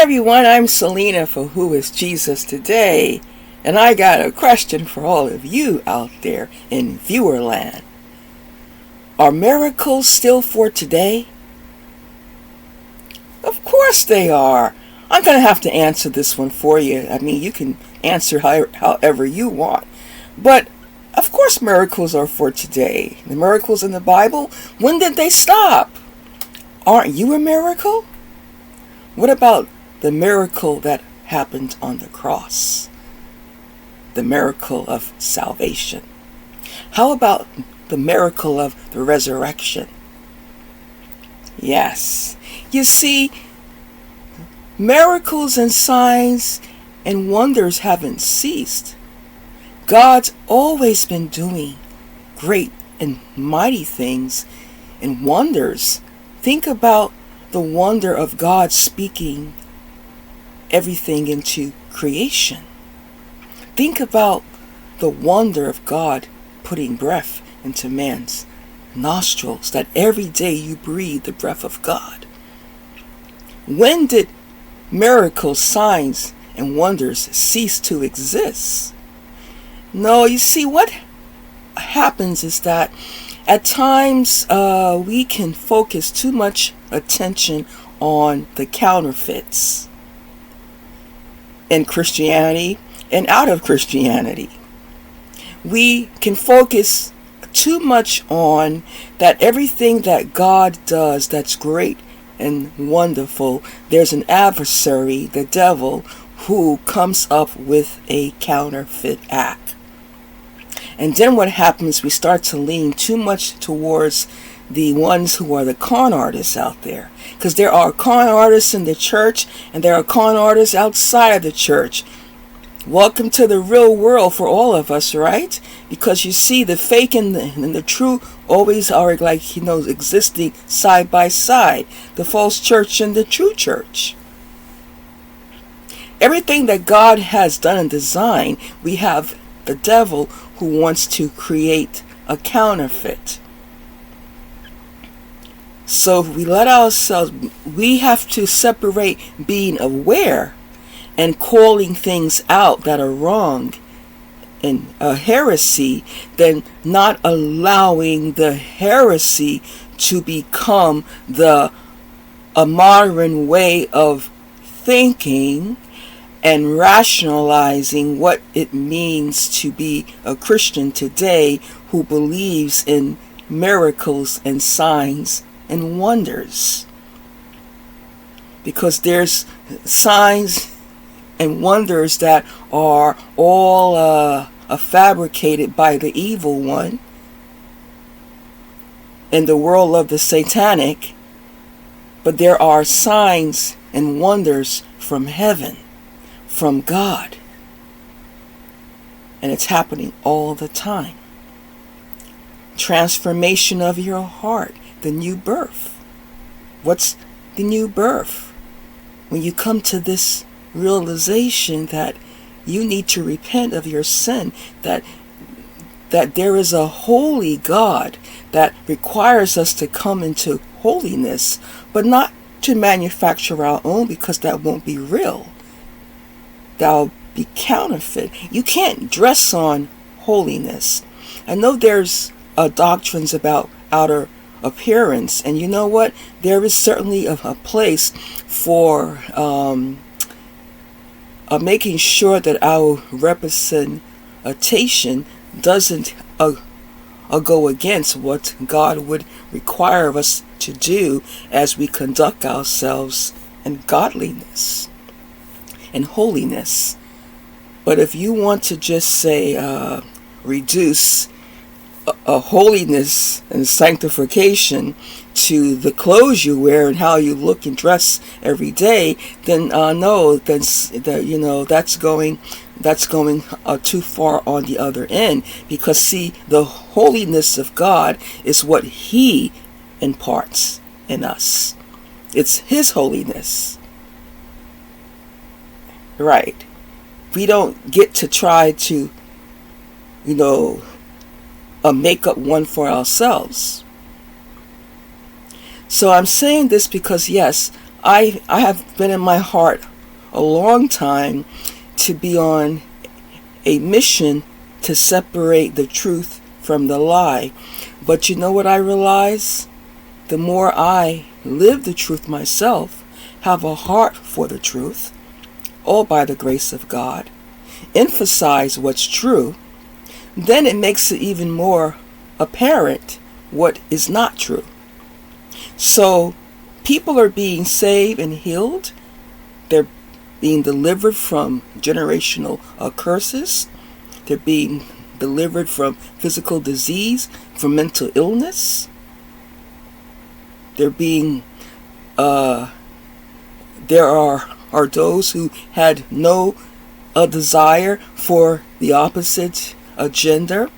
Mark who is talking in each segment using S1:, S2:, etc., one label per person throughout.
S1: everyone, I'm Selena for Who is Jesus Today, and I got a question for all of you out there in viewerland. Are miracles still for today? Of course they are. I'm going to have to answer this one for you. I mean, you can answer however you want. But, of course miracles are for today. The miracles in the Bible, when did they stop? Aren't you a miracle? What about the miracle that happened on the cross? The miracle of salvation. How about the miracle of the resurrection? Yes. You see, miracles and signs and wonders haven't ceased. God's always been doing great and mighty things and wonders. Think about the wonder of God speaking everything into creation. Think about the wonder of God putting breath into man's nostrils, that every day you breathe the breath of God. When did miracles, signs, and wonders cease to exist? No, you see, what happens is that at times we can focus too much attention on the counterfeits in Christianity and out of Christianity. We can focus too much on that everything that God does that's great and wonderful, there's an adversary, the devil, who comes up with a counterfeit act. And then what happens, we start to lean too much towards the ones who are the con artists out there. Because there are con artists in the church and there are con artists outside of the church. Welcome to the real world for all of us, right? Because you see, the fake and the true always are existing side by side. The false church and the true church. Everything that God has done and designed, we have the devil who wants to create a counterfeit. So if we let ourselves, we have to separate being aware and calling things out that are wrong and a heresy, than not allowing the heresy to become a modern way of thinking and rationalizing what it means to be a Christian today who believes in miracles and signs and wonders. Because there's signs and wonders that are all fabricated by the evil one in the world of the satanic, but there are signs and wonders from heaven, from God, and it's happening all the time. Transformation of your heart, the new birth. What's the new birth? When you come to this realization that you need to repent of your sin, that there is a holy God that requires us to come into holiness, but not to manufacture our own, because that won't be real. That'll be counterfeit. You can't dress on holiness. I know there's doctrines about outer appearance, and you know what? There is certainly a place for making sure that our representation doesn't go against what God would require of us to do as we conduct ourselves in godliness and holiness. But if you want to just say reduce a holiness and sanctification to the clothes you wear and how you look and dress every day, then no, that's going too far on the other end. Because see, the holiness of God is what He imparts in us. It's His holiness, right? We don't get to try to make up one for ourselves. So I'm saying this because, yes, I have been in my heart a long time to be on a mission to separate the truth from the lie. But you know what I realize? The more I live the truth myself, have a heart for the truth, all by the grace of God, emphasize what's true, then it makes it even more apparent what is not true. So people are being saved and healed. They're being delivered from generational curses. They're being delivered from physical disease, from mental illness. They're being, there are those who had no desire for the opposite gender,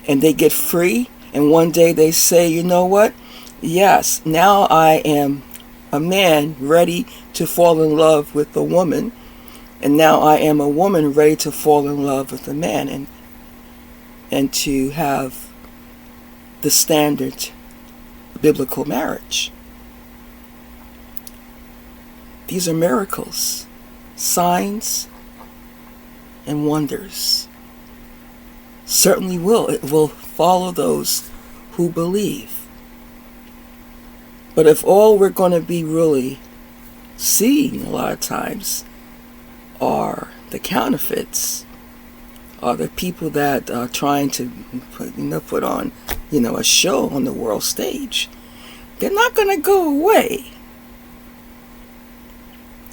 S1: and they get free, and one day they say, you know what? Yes, now I am a man ready to fall in love with a woman, and now I am a woman ready to fall in love with a man, and to have the standard biblical marriage. These are miracles, signs, and wonders. Certainly it will follow those who believe. But if all we're going to be really seeing a lot of times are the counterfeits, are the people that are trying to put on a show on the world stage, they're not going to go away.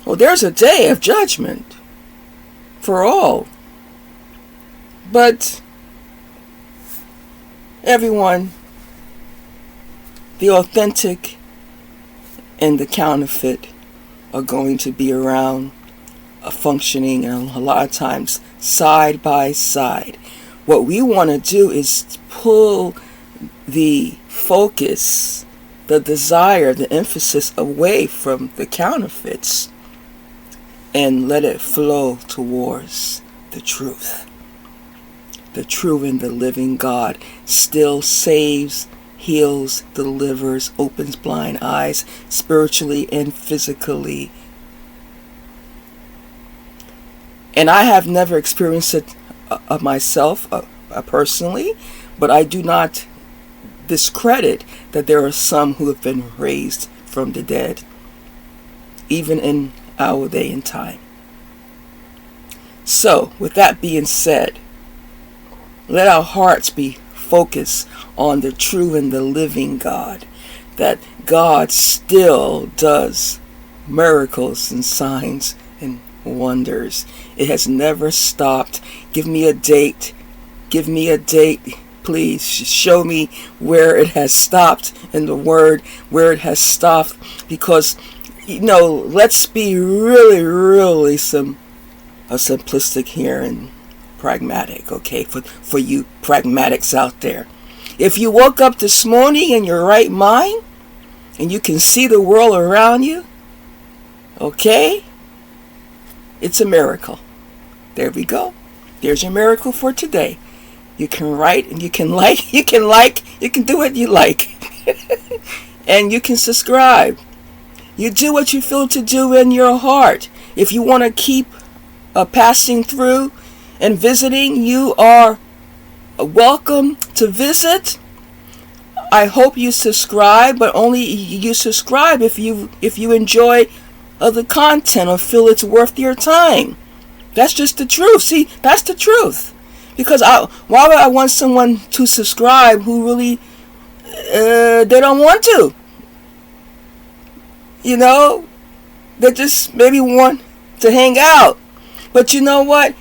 S1: Well, there's a day of judgment for all. But everyone, the authentic and the counterfeit, are going to be around, functioning, and a lot of times side by side. What we want to do is pull the focus, the desire, the emphasis away from the counterfeits and let it flow towards the truth. The true and the living God still saves, heals, delivers, opens blind eyes, spiritually and physically. And I have never experienced it myself personally, but I do not discredit that there are some who have been raised from the dead, even in our day and time. So, with that being said, let our hearts be focused on the true and the living God, that God still does miracles and signs and wonders. It has never stopped. Give me a date. Give me a date. Please show me where it has stopped in the Word, where it has stopped. Because, let's be really, really simplistic here and pragmatic, okay, for you pragmatics out there. If you woke up this morning in your right mind and you can see the world around you, okay, it's a miracle. There we go. There's your miracle for today. You can write and you can you can do what you like. And you can subscribe. You do what you feel to do in your heart. If you want to keep passing through and visiting, you are welcome to visit. I hope you subscribe, but only you subscribe if you enjoy the content or feel it's worth your time. That's just the truth. See, that's the truth. Because why would I want someone to subscribe who really they don't want to? They just maybe want to hang out. But you know what?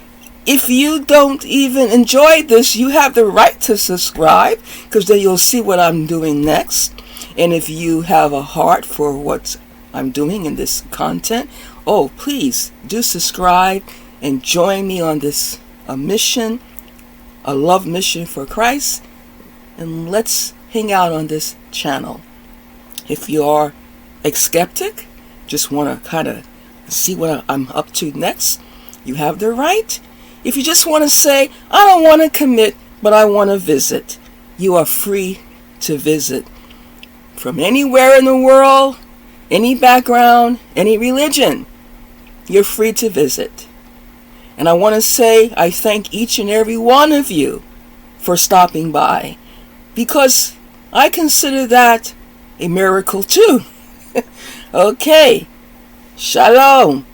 S1: If you don't even enjoy this, you have the right to subscribe, because then you'll see what I'm doing next. And if you have a heart for what I'm doing in this content, please do subscribe and join me on this mission, a love mission for Christ, and let's hang out on this channel. If you are a skeptic, just want to kind of see what I'm up to next, you have the right. If you just want to say, I don't want to commit, but I want to visit, you are free to visit from anywhere in the world, any background, any religion, you're free to visit. And I want to say I thank each and every one of you for stopping by, because I consider that a miracle too. Okay, shalom.